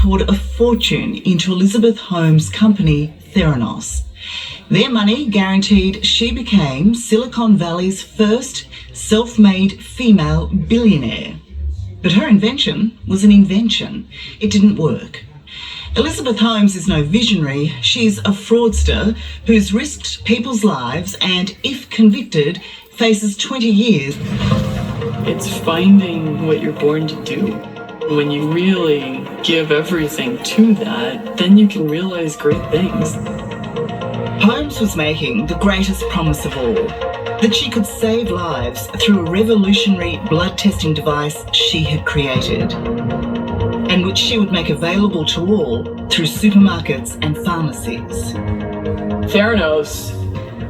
poured a fortune into Elizabeth Holmes' company, Theranos. Their money guaranteed she became Silicon Valley's first self-made female billionaire. But her invention was an invention. It didn't work. Elizabeth Holmes is no visionary. She's a fraudster who's risked people's lives and, if convicted, faces 20 years. It's finding what you're born to do. When you really give everything to that, then you can realize great things. Holmes was making the greatest promise of all, that she could save lives through a revolutionary blood testing device she had created, and which she would make available to all through supermarkets and pharmacies. Theranos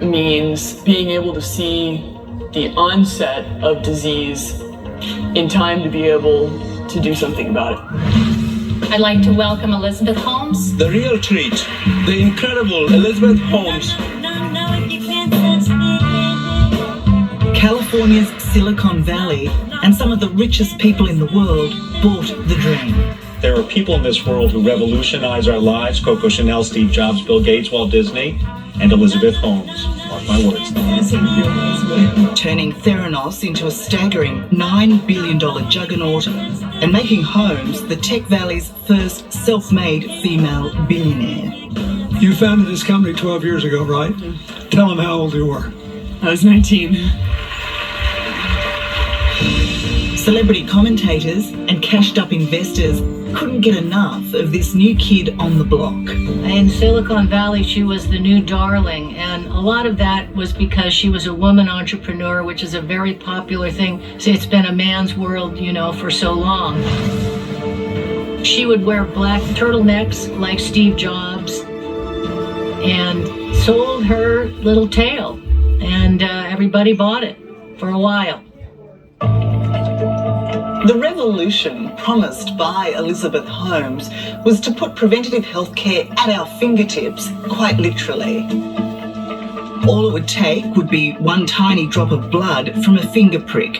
means being able to see the onset of disease in time to be able to do something about it. I'd like to welcome Elizabeth Holmes. The real treat, the incredible Elizabeth Holmes. California's Silicon Valley and some of the richest people in the world bought the dream. There are people in this world who revolutionize our lives: Coco Chanel, Steve Jobs, Bill Gates, Walt Disney, and Elizabeth Holmes. Mark my words. Turning Theranos into a staggering $9 billion juggernaut and making Holmes the Tech Valley's first self-made female billionaire. You founded this company 12 years ago, right? Tell them how old you were. I was 19. Celebrity commentators and cashed-up investors couldn't get enough of this new kid on the block. In Silicon Valley, she was the new darling, and a lot of that was because she was a woman entrepreneur, which is a very popular thing. So it's been a man's world, for so long. She would wear black turtlenecks like Steve Jobs and sold her little tale, and everybody bought it for a while. The revolution promised by Elizabeth Holmes was to put preventative health care at our fingertips, quite literally. All it would take would be one tiny drop of blood from a finger prick,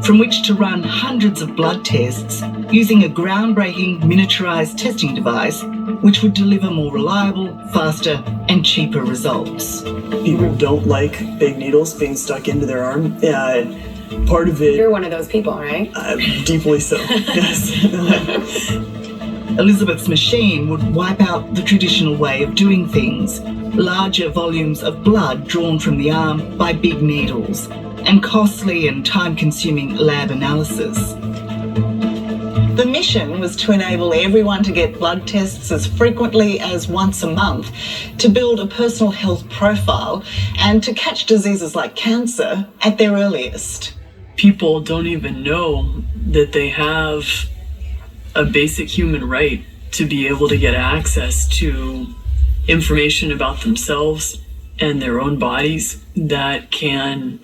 from which to run hundreds of blood tests using a groundbreaking miniaturized testing device which would deliver more reliable, faster, and cheaper results. People don't like big needles being stuck into their arm. Part of it... You're one of those people, right? Deeply so, yes. Elizabeth's machine would wipe out the traditional way of doing things, larger volumes of blood drawn from the arm by big needles, and costly and time-consuming lab analysis. The mission was to enable everyone to get blood tests as frequently as once a month, to build a personal health profile, and to catch diseases like cancer at their earliest. People don't even know that they have a basic human right to be able to get access to information about themselves and their own bodies that can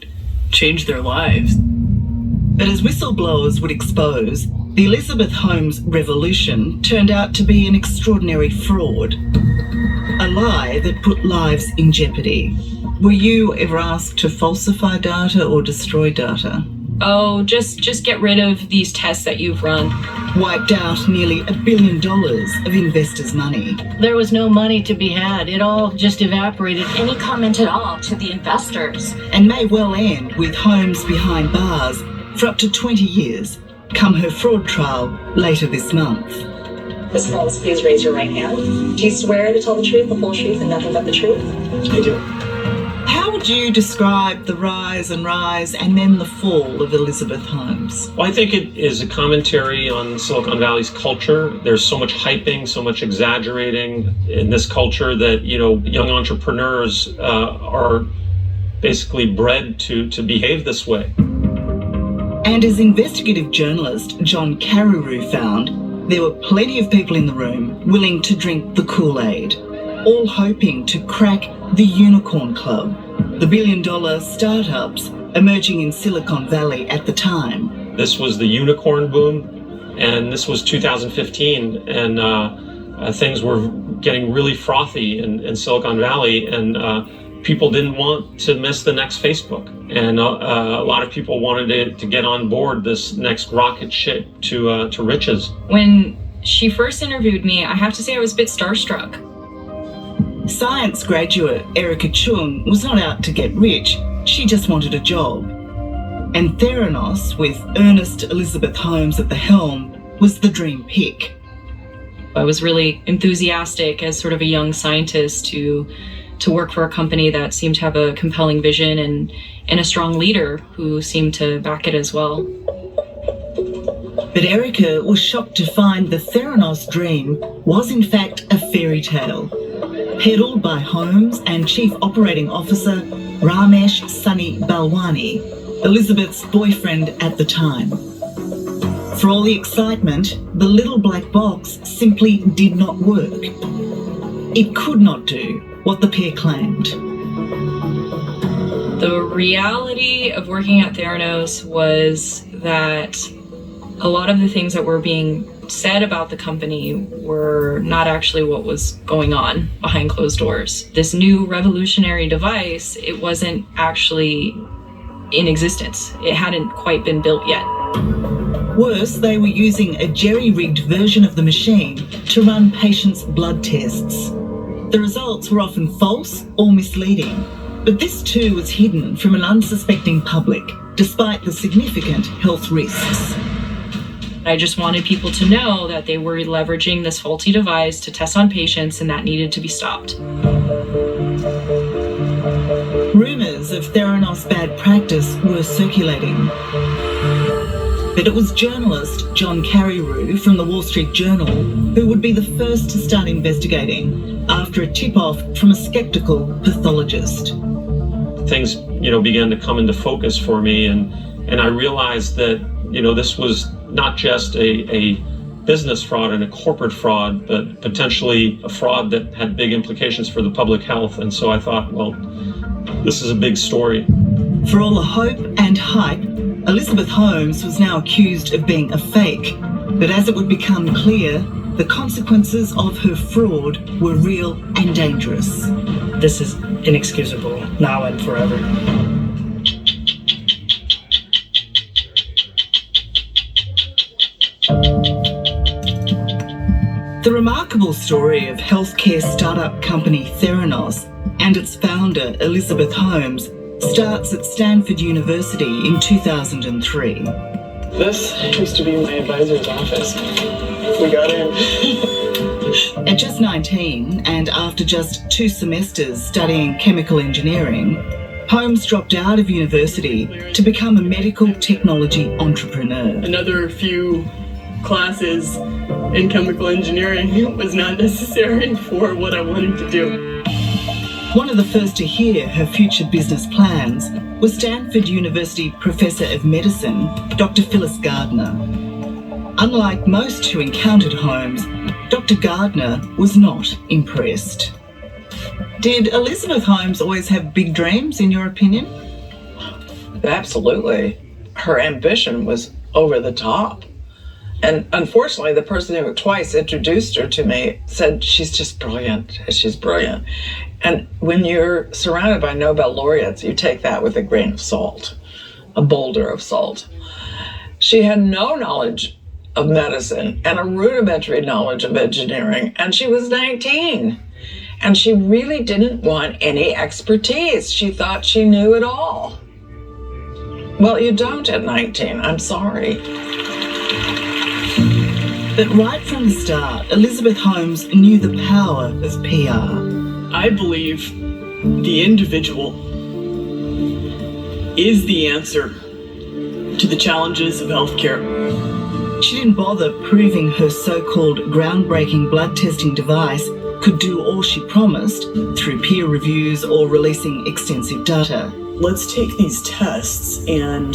change their lives. But as whistleblowers would expose, the Elizabeth Holmes revolution turned out to be an extraordinary fraud, a lie that put lives in jeopardy. Were you ever asked to falsify data or destroy data? Oh, just get rid of these tests that you've run. Wiped out nearly $1 billion of investors' money. There was no money to be had. It all just evaporated. Any comment at all to the investors? And may well end with Holmes behind bars for up to 20 years, come her fraud trial later this month. Ms. Holmes, please raise your right hand. Do you swear to tell the truth, the whole truth, and nothing but the truth? I do. How would you describe the rise and then the fall of Elizabeth Holmes? Well, I think it is a commentary on Silicon Valley's culture. There's so much hyping, so much exaggerating in this culture that, young entrepreneurs are basically bred to behave this way. And as investigative journalist John Carreyrou found, there were plenty of people in the room willing to drink the Kool-Aid, all hoping to crack the Unicorn Club, the billion-dollar startups emerging in Silicon Valley at the time. This was the unicorn boom, and this was 2015, and things were getting really frothy in Silicon Valley, and people didn't want to miss the next Facebook. And a lot of people wanted to get on board this next rocket ship to riches. When she first interviewed me, I have to say I was a bit starstruck. Science graduate Erica Chung was not out to get rich, she just wanted a job. And Theranos, with Ernest Elizabeth Holmes at the helm, was the dream pick. I was really enthusiastic as sort of a young scientist to work for a company that seemed to have a compelling vision and a strong leader who seemed to back it as well. But Erica was shocked to find the Theranos dream was in fact a fairy tale, peddled by Holmes and Chief Operating Officer Ramesh Sunny Balwani, Elizabeth's boyfriend at the time. For all the excitement, the little black box simply did not work. It could not do what the pair claimed. The reality of working at Theranos was that a lot of the things that were being said about the company were not actually what was going on behind closed doors. This new revolutionary device, it wasn't actually in existence. It hadn't quite been built yet. Worse, they were using a jerry-rigged version of the machine to run patients' blood tests. The results were often false or misleading, but this too was hidden from an unsuspecting public, despite the significant health risks. I just wanted people to know that they were leveraging this faulty device to test on patients, and that needed to be stopped. Rumours of Theranos' bad practice were circulating. But it was journalist John Carreyrou from the Wall Street Journal who would be the first to start investigating after a tip-off from a sceptical pathologist. Things, began to come into focus for me, and I realized that, this was not just a business fraud and a corporate fraud, but potentially a fraud that had big implications for the public health. And so I thought, well, this is a big story. For all the hope and hype, Elizabeth Holmes was now accused of being a fake. But as it would become clear, the consequences of her fraud were real and dangerous. This is inexcusable, now and forever. The remarkable story of healthcare startup company Theranos and its founder Elizabeth Holmes starts at Stanford University in 2003. This used to be my advisor's office. We got in. At just 19, and after just 2 semesters studying chemical engineering, Holmes dropped out of university to become a medical technology entrepreneur. Another few classes in chemical engineering was not necessary for what I wanted to do. One of the first to hear her future business plans was Stanford University Professor of Medicine, Dr. Phyllis Gardner. Unlike most who encountered Holmes, Dr. Gardner was not impressed. Did Elizabeth Holmes always have big dreams, in your opinion? Absolutely. Her ambition was over the top. And unfortunately, the person who twice introduced her to me said, she's just brilliant. She's brilliant. And when you're surrounded by Nobel laureates, you take that with a grain of salt, a boulder of salt. She had no knowledge of medicine and a rudimentary knowledge of engineering, and she was 19. And she really didn't want any expertise. She thought she knew it all. Well, you don't at 19, I'm sorry. But right from the start, Elizabeth Holmes knew the power of PR. I believe the individual is the answer to the challenges of healthcare. She didn't bother proving her so-called groundbreaking blood testing device could do all she promised through peer reviews or releasing extensive data. Let's take these tests and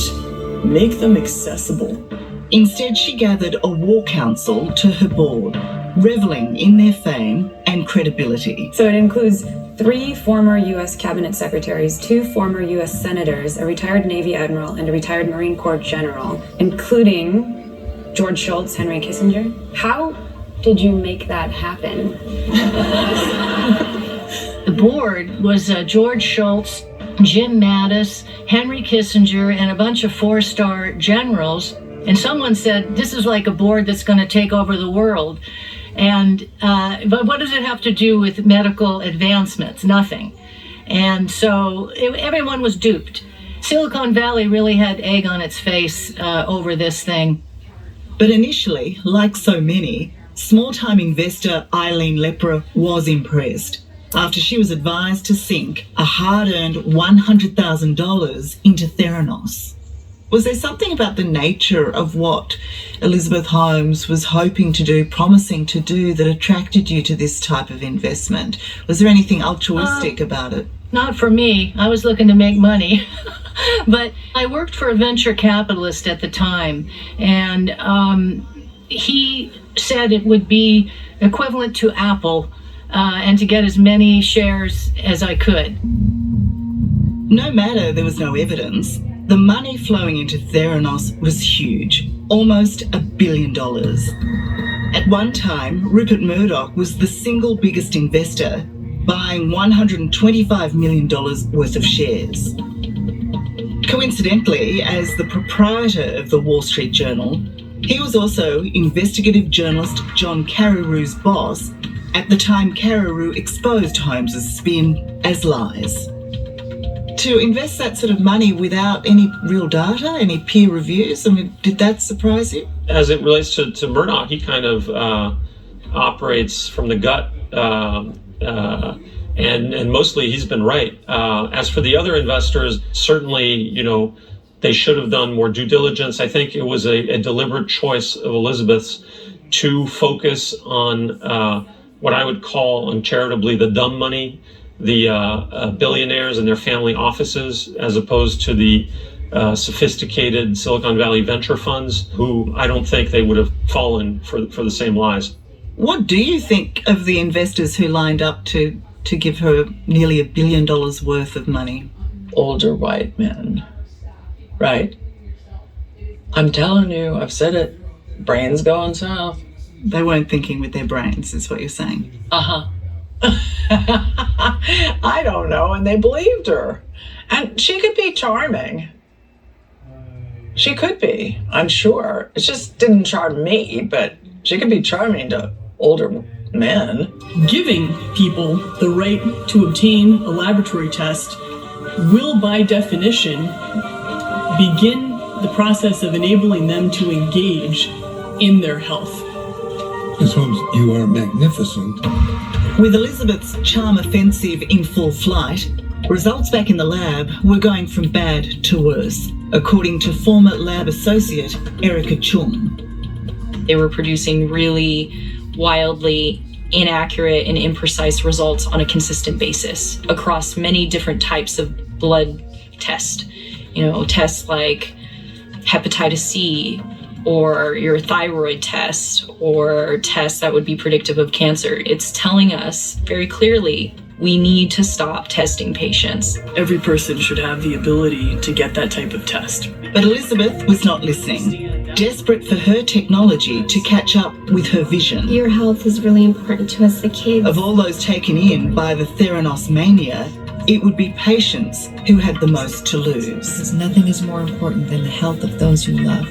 make them accessible. Instead, she gathered a war council to her board, reveling in their fame and credibility. So it includes 3 former U.S. cabinet secretaries, 2 former U.S. senators, a retired Navy admiral, and a retired Marine Corps general, including George Shultz, Henry Kissinger. How did you make that happen? The board was George Shultz, Jim Mattis, Henry Kissinger, and a bunch of 4-star generals And someone said, this is like a board that's going to take over the world. And but what does it have to do with medical advancements? Nothing. And so everyone was duped. Silicon Valley really had egg on its face over this thing. But initially, like so many, small-time investor Eileen Lepra was impressed after she was advised to sink a hard-earned $100,000 into Theranos. Was there something about the nature of what Elizabeth Holmes was hoping to do, promising to do, that attracted you to this type of investment? Was there anything altruistic about it? Not for me. I was looking to make money. But I worked for a venture capitalist at the time, and he said it would be equivalent to Apple, and to get as many shares as I could. No matter there was no evidence, the money flowing into Theranos was huge, almost $1 billion. At one time, Rupert Murdoch was the single biggest investor, buying $125 million worth of shares. Coincidentally, as the proprietor of the Wall Street Journal, he was also investigative journalist John Carreyrou's boss at the time Carreyrou exposed Holmes's spin as lies. To invest that sort of money without any real data, any peer reviews, I mean, did that surprise you? As it relates to Murdoch, he kind of operates from the gut, and mostly he's been right. As for the other investors, certainly, they should have done more due diligence. I think it was a deliberate choice of Elizabeth's to focus on what I would call uncharitably the dumb money, the billionaires and their family offices, as opposed to the sophisticated Silicon Valley venture funds, who I don't think they would have fallen for the same lies. What do you think of the investors who lined up to give her nearly $1 billion worth of money? Older white men, right? I'm telling you, I've said it, brains going south. They weren't thinking with their brains, is what you're saying. Uh-huh. I don't know, and they believed her. And she could be charming. She could be, I'm sure. It just didn't charm me, but she could be charming to older men. Giving people the right to obtain a laboratory test will, by definition, begin the process of enabling them to engage in their health. Ms. Holmes, you are magnificent. With Elizabeth's charm offensive in full flight, results back in the lab were going from bad to worse, according to former lab associate Erica Chung. They were producing really wildly inaccurate and imprecise results on a consistent basis across many different types of blood tests. Tests like hepatitis C, or your thyroid test, or tests that would be predictive of cancer. It's telling us very clearly we need to stop testing patients. Every person should have the ability to get that type of test. But Elizabeth was not listening, desperate for her technology to catch up with her vision. Your health is really important to us, the kids. Of all those taken in by the Theranos mania, it would be patients who had the most to lose. Because nothing is more important than the health of those you love.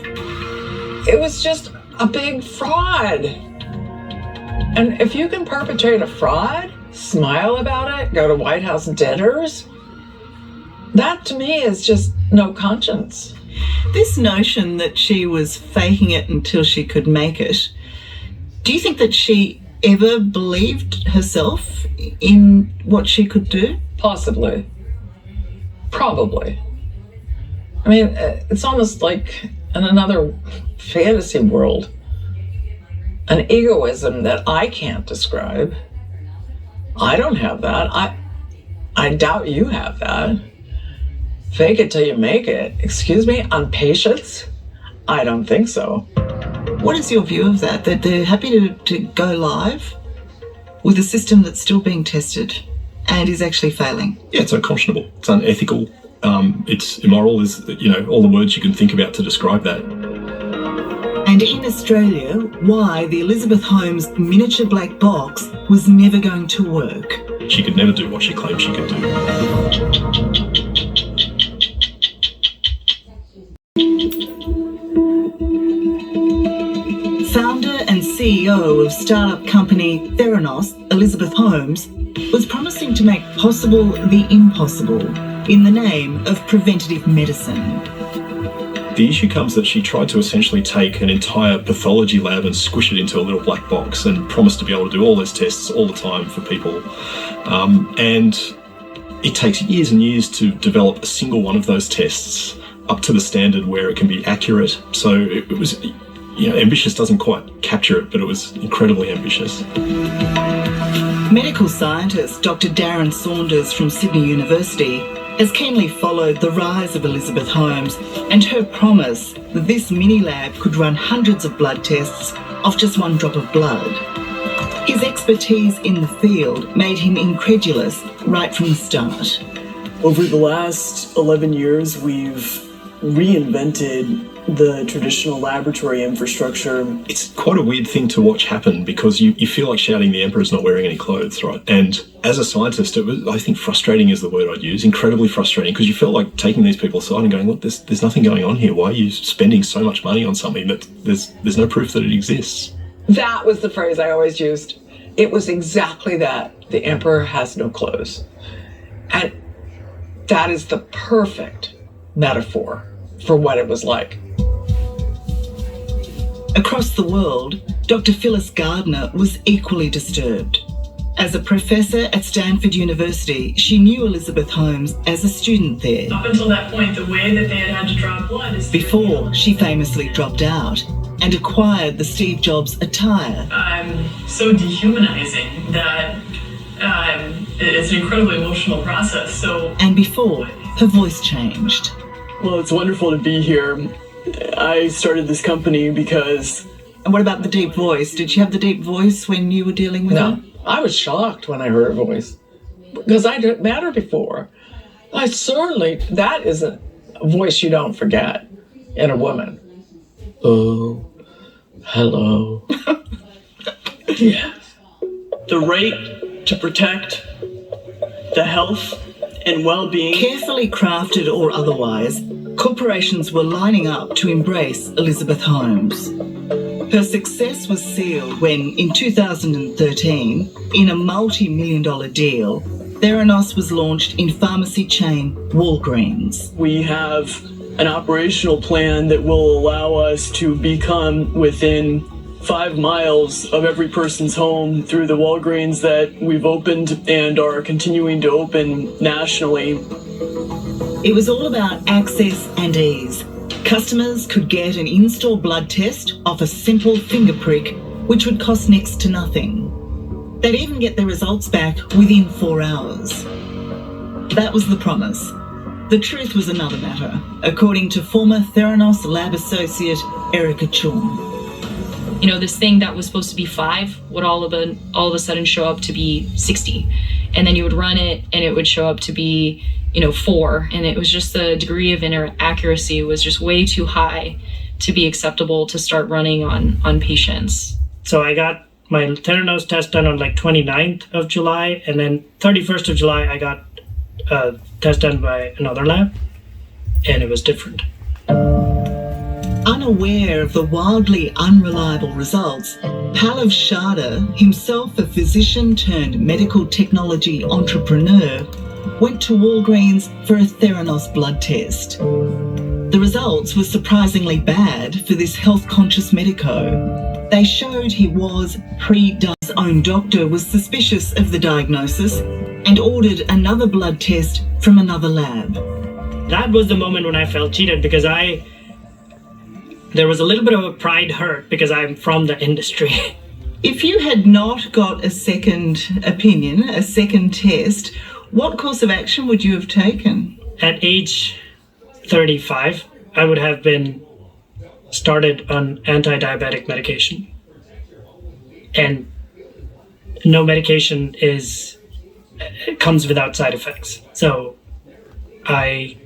It was just a big fraud. And if you can perpetrate a fraud, smile about it, go to White House dinners, that to me is just no conscience. This notion that she was faking it until she could make it, do you think that she ever believed herself in what she could do? Possibly. Probably. I mean, it's almost like in another fantasy world, an egoism that I can't describe. I don't have that. I doubt you have that. Fake it till you make it. Excuse me, on patients? I don't think so. What is your view of that? That they're happy to go live with a system that's still being tested and is actually failing? Yeah, it's unconscionable. It's unethical. It's immoral. Is all the words you can think about to describe that. And in Australia, why the Elizabeth Holmes miniature black box was never going to work. She could never do what she claimed she could do. of startup company Theranos, Elizabeth Holmes, was promising to make possible the impossible in the name of preventative medicine. The issue comes that she tried to essentially take an entire pathology lab and squish it into a little black box and promised to be able to do all those tests all the time for people. And it takes years and years to develop a single one of those tests up to the standard where it can be accurate. So it was, ambitious doesn't quite capture it, but it was incredibly ambitious. Medical scientist Dr. Darren Saunders from Sydney University has keenly followed the rise of Elizabeth Holmes and her promise that this mini-lab could run hundreds of blood tests off just one drop of blood. His expertise in the field made him incredulous right from the start. Over the last 11 years, we've reinvented the traditional laboratory infrastructure. It's quite a weird thing to watch happen because you feel like shouting the emperor's not wearing any clothes, right? And as a scientist, it was, I think frustrating is the word I'd use, incredibly frustrating, because you felt like taking these people aside and going, look, there's nothing going on here. Why are you spending so much money on something that there's no proof that it exists? That was the phrase I always used. It was exactly that. The emperor has no clothes. And that is the perfect metaphor for what it was like. Across the world, Dr. Phyllis Gardner was equally disturbed. As a professor at Stanford University, she knew Elizabeth Holmes as a student there. Up until that point, the way that they had to draw blood is before she famously dropped out and acquired the Steve Jobs attire. So dehumanizing that it's an incredibly emotional process. And before her voice changed. Well, it's wonderful to be here. I started this company because... And what about the deep voice? Did she have the deep voice when you were dealing with her? No, I was shocked when I heard her voice because I didn't met her before. That is a voice you don't forget in a woman. Oh, hello. Yeah. The right to protect the health and well-being. Carefully crafted or otherwise, corporations were lining up to embrace Elizabeth Holmes. Her success was sealed when, in 2013, in a multi-million-dollar deal, Theranos was launched in pharmacy chain Walgreens. We have an operational plan that will allow us to become within 5 miles of every person's home through the Walgreens that we've opened and are continuing to open nationally. It was all about access and ease. Customers could get an in-store blood test off a simple finger prick, which would cost next to nothing. They'd even get their results back within 4 hours. That was the promise. The truth was another matter, according to former Theranos lab associate Erica Chum. This thing that was supposed to be 5 would all of a sudden show up to be 60. And then you would run it and it would show up to be 4, and it was just the degree of inaccuracy was just way too high to be acceptable to start running on patients. So I got my Theranos test done on 29th of July, and then 31st of July I got a test done by another lab, and it was different. Unaware of the wildly unreliable results, Pallav Sharda, himself a physician turned medical technology entrepreneur, went to Walgreens for a Theranos blood test. The results were surprisingly bad for this health-conscious medico. They showed he was pre-diagnosed. His own doctor was suspicious of the diagnosis and ordered another blood test from another lab. That was the moment when I felt cheated because there was a little bit of a pride hurt because I'm from the industry. If you had not got a second opinion, a second test, what course of action would you have taken? At age 35, I would have been started on anti-diabetic medication. And no medication comes without side effects. So I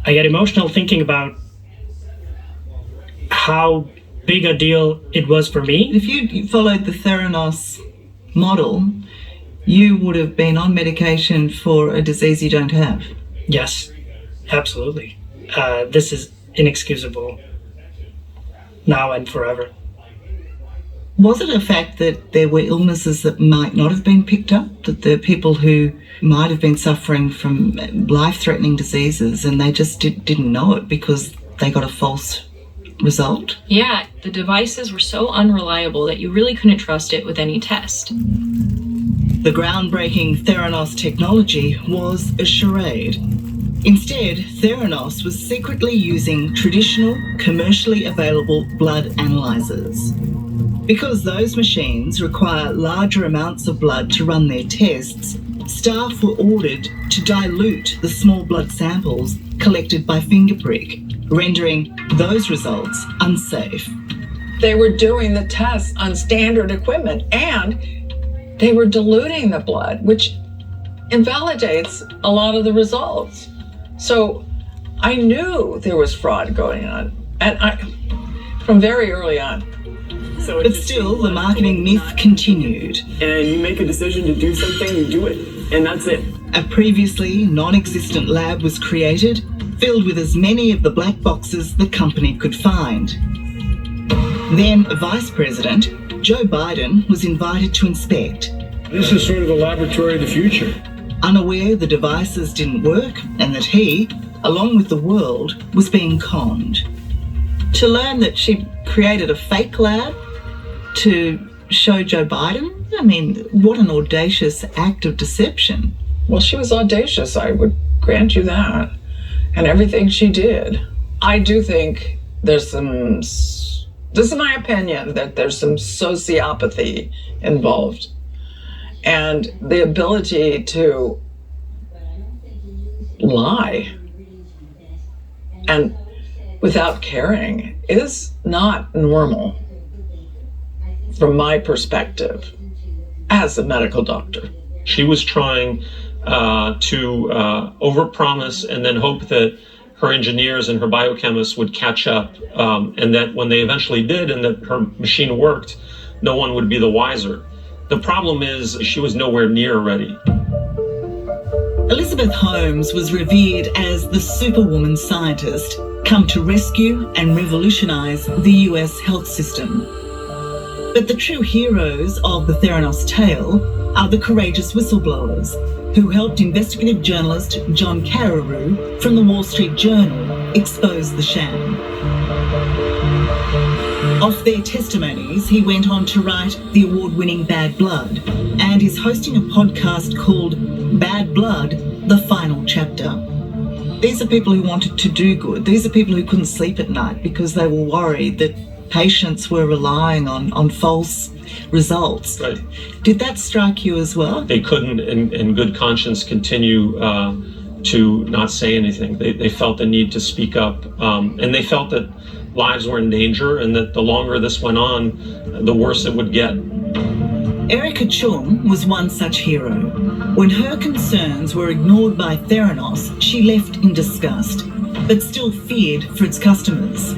get emotional thinking about how big a deal it was for me. If you followed the Theranos model, you would have been on medication for a disease you don't have. Yes, absolutely. This is inexcusable. now and forever. Was it a fact that there were illnesses that might not have been picked up? That there are people who might have been suffering from life-threatening diseases and they just didn't know it because they got a false result? Yeah, the devices were so unreliable that you really couldn't trust it with any test. The groundbreaking Theranos technology was a charade. Instead, Theranos was secretly using traditional, commercially available blood analyzers. Because those machines require larger amounts of blood to run their tests, staff were ordered to dilute the small blood samples collected by fingerprick, rendering those results unsafe. They were doing the tests on standard equipment and they were diluting the blood, which invalidates a lot of the results. So I knew there was fraud going on, and from very early on. But still, the marketing myth continued. And you make a decision to do something, you do it, and that's it. A previously non-existent lab was created, filled with as many of the black boxes the company could find. Then Vice President Joe Biden was invited to inspect. This is sort of the laboratory of the future. Unaware the devices didn't work and that he, along with the world, was being conned. To learn that she created a fake lab to show Joe Biden, I mean, what an audacious act of deception. Well, she was audacious, I would grant you that. And everything she did. I do think there's some, this is my opinion, that there's some sociopathy involved. And the ability to lie and without caring is not normal from my perspective as a medical doctor. She was trying to overpromise and then hope that her engineers and her biochemists would catch up, and that when they eventually did and that her machine worked, no one would be the wiser. The problem is she was nowhere near ready. Elizabeth Holmes was revered as the superwoman scientist, come to rescue and revolutionize the US health system. But the true heroes of the Theranos tale are the courageous whistleblowers who helped investigative journalist John Carreyrou from the Wall Street Journal expose the sham. Off their testimonies, he went on to write the award-winning Bad Blood and is hosting a podcast called Bad Blood, The Final Chapter. These are people who wanted to do good. These are people who couldn't sleep at night because they were worried that patients were relying on false results. Right. Did that strike you as well? They couldn't, in good conscience, continue to not say anything. They felt the need to speak up, and they felt that lives were in danger and that the longer this went on, the worse it would get. Erica Chung was one such hero. When her concerns were ignored by Theranos, she left in disgust, but still feared for its customers.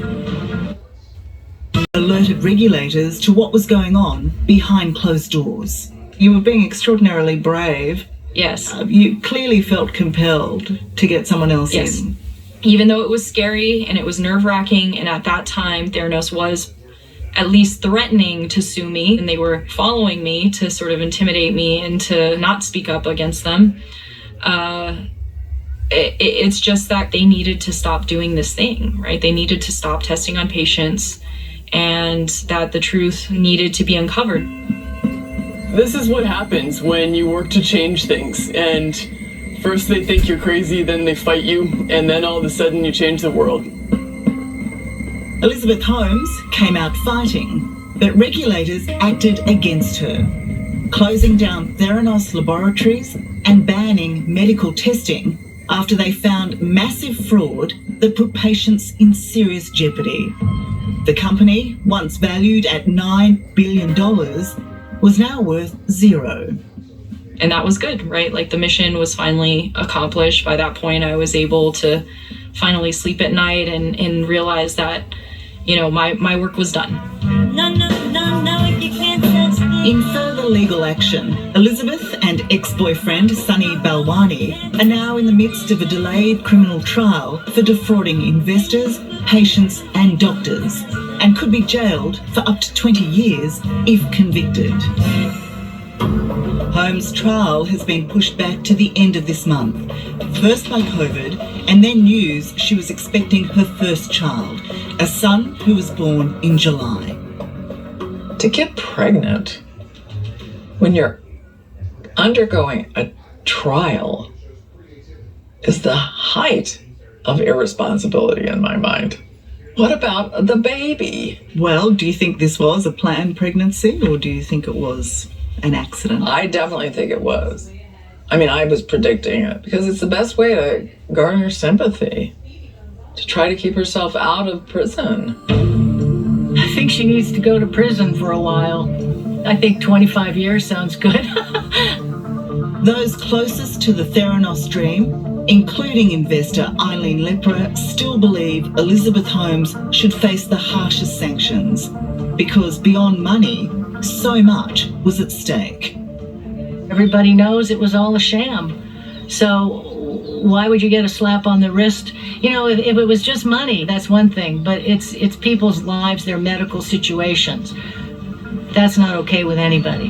Alerted regulators to what was going on behind closed doors. You were being extraordinarily brave. Yes. You clearly felt compelled to get someone else in. Even though it was scary and it was nerve-wracking, and at that time Theranos was at least threatening to sue me, and they were following me to sort of intimidate me and to not speak up against them. It's just that they needed to stop doing this thing, right? They needed to stop testing on patients, and that the truth needed to be uncovered. This is what happens when you work to change things, and first they think you're crazy, then they fight you, and then all of a sudden you change the world. Elizabeth Holmes came out fighting, but regulators acted against her, closing down Theranos laboratories and banning medical testing after they found massive fraud that put patients in serious jeopardy. The company, once valued at $9 billion, was now worth zero. And that was good, right? Like, the mission was finally accomplished. By that point, I was able to finally sleep at night and realize that, you know, my work was done. No, if you can't touch me. In further legal action, Elizabeth and ex-boyfriend Sunny Balwani are now in the midst of a delayed criminal trial for defrauding investors, patients and doctors, and could be jailed for up to 20 years if convicted. Holmes' trial has been pushed back to the end of this month, first by COVID and then news she was expecting her first child, a son who was born in July. To get pregnant when you're undergoing a trial is the height of irresponsibility in my mind. What about the baby? Well, do you think this was a planned pregnancy or do you think it was an accident? I definitely think it was. I mean, I was predicting it because it's the best way to garner sympathy, to try to keep herself out of prison. I think she needs to go to prison for a while. I think 25 years sounds good. Those closest to the Theranos dream, including investor Eileen Lepra, still believe Elizabeth Holmes should face the harshest sanctions because beyond money, so much was at stake. Everybody knows it was all a sham. So why would you get a slap on the wrist? You know, if it was just money, that's one thing, but it's people's lives, their medical situations. That's not okay with anybody.